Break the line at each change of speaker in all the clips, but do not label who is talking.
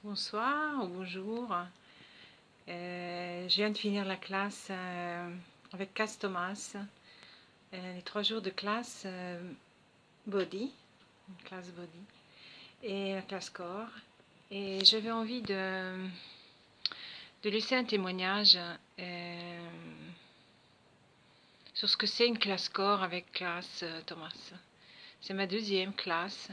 Bonsoir ou bonjour. Je viens de finir la classe avec Cass Thomas. Les 3 jours de classe body, classe body et la classe corps. Et j'avais envie de laisser un témoignage sur ce que c'est une classe corps avec Cass Thomas. C'est ma 2e classe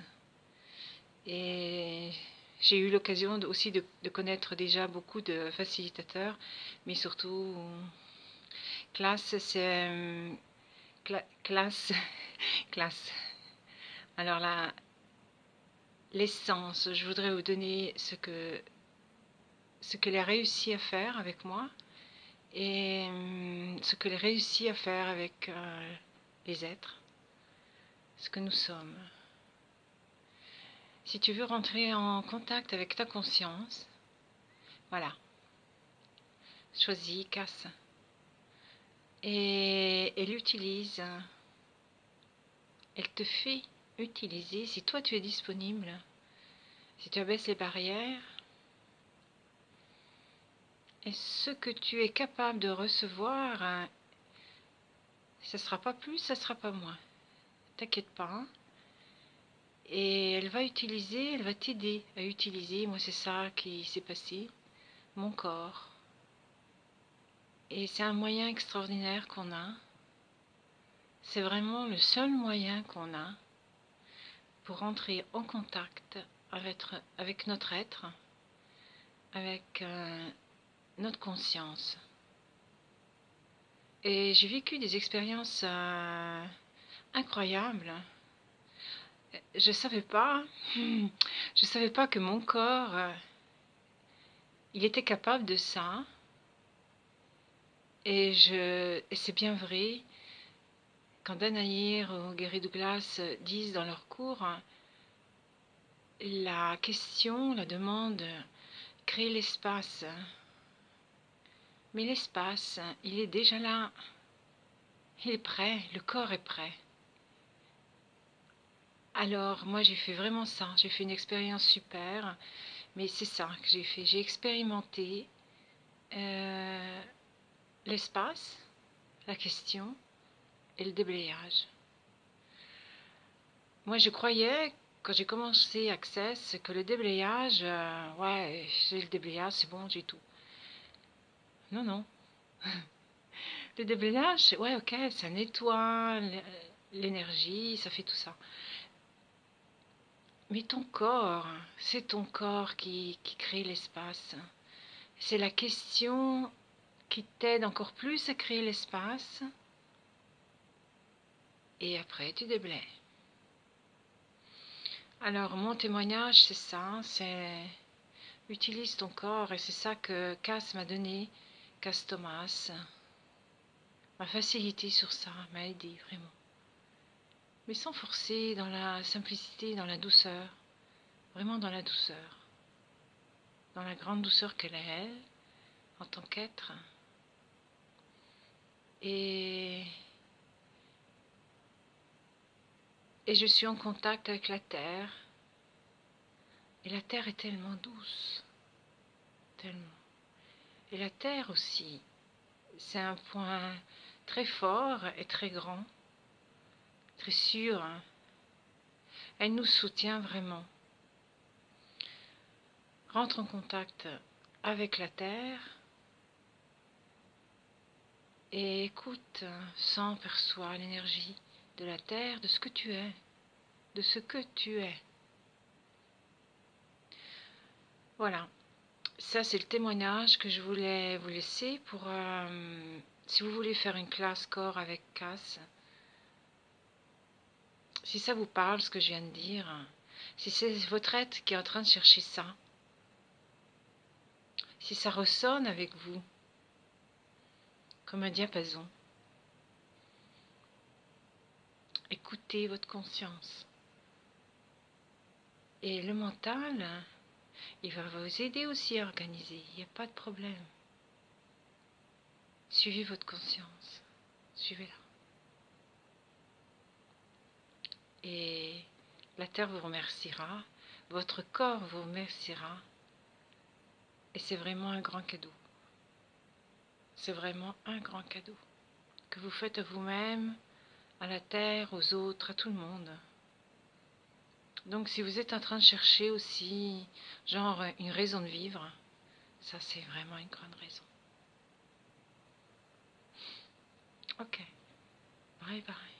et j'ai eu l'occasion aussi de connaître déjà beaucoup de facilitateurs, mais surtout classe, c'est classe, classe. Alors là, l'essence, je voudrais vous donner ce qu'elle a réussi à faire avec moi et ce qu'elle a réussi à faire avec les êtres, ce que nous sommes. Si tu veux rentrer en contact avec ta conscience, voilà, choisis, casse. Et elle utilise, elle te fait utiliser, si toi tu es disponible, si tu abaisses les barrières, et ce que tu es capable de recevoir, ça ne sera pas plus, ça ne sera pas moins. T'inquiète pas. Et elle va utiliser, elle va t'aider à utiliser, moi c'est ça qui s'est passé, mon corps. Et c'est un moyen extraordinaire qu'on a. C'est vraiment le seul moyen qu'on a pour entrer en contact avec notre être, avec notre conscience. Et j'ai vécu des expériences incroyables. Je savais pas que mon corps, il était capable de ça. Et c'est bien vrai, quand Danaïr ou Gary Douglas disent dans leurs cours, la question, la demande, créer l'espace. Mais l'espace, il est déjà là. Il est prêt, le corps est prêt. Alors, moi, j'ai fait vraiment ça. J'ai fait une expérience super. Mais c'est ça que j'ai fait. J'ai expérimenté l'espace, la question et le déblayage. Moi, je croyais, quand j'ai commencé Access, que le déblayage, ouais, j'ai le déblayage, c'est bon, j'ai tout. Non, non. Le déblayage, ouais, ok, ça nettoie l'énergie, ça fait tout ça. Mais ton corps, c'est ton corps qui crée l'espace. C'est la question qui t'aide encore plus à créer l'espace. Et après, tu déblayes. Alors, mon témoignage, c'est ça, c'est utilise ton corps, et c'est ça que Cass m'a donné, Cass Thomas, m'a facilité sur ça, m'a aidé vraiment. Mais sans forcer, dans la simplicité, dans la douceur, vraiment dans la douceur, dans la grande douceur qu'elle est elle, en tant qu'être. Et je suis en contact avec la terre, et la terre est tellement douce, tellement. Et la terre aussi, c'est un point très fort et très grand, très sûr. Elle nous soutient vraiment. Rentre en contact avec la terre et écoute, sens, perçois l'énergie de la terre, de ce que tu es, de ce que tu es. Voilà, ça c'est le témoignage que je voulais vous laisser pour, si vous voulez faire une classe corps avec Cass, si ça vous parle ce que je viens de dire, si c'est votre être qui est en train de chercher ça, si ça ressonne avec vous, comme un diapason, écoutez votre conscience. Et le mental, il va vous aider aussi à organiser, il n'y a pas de problème. Suivez votre conscience, suivez-la. Et la terre vous remerciera, votre corps vous remerciera, Et c'est vraiment un grand cadeau. C'est vraiment un grand cadeau que vous faites à vous-même, à la terre, aux autres, à tout le monde. Donc si vous êtes en train de chercher aussi, genre une raison de vivre, ça c'est vraiment une grande raison. Ok, bye bye.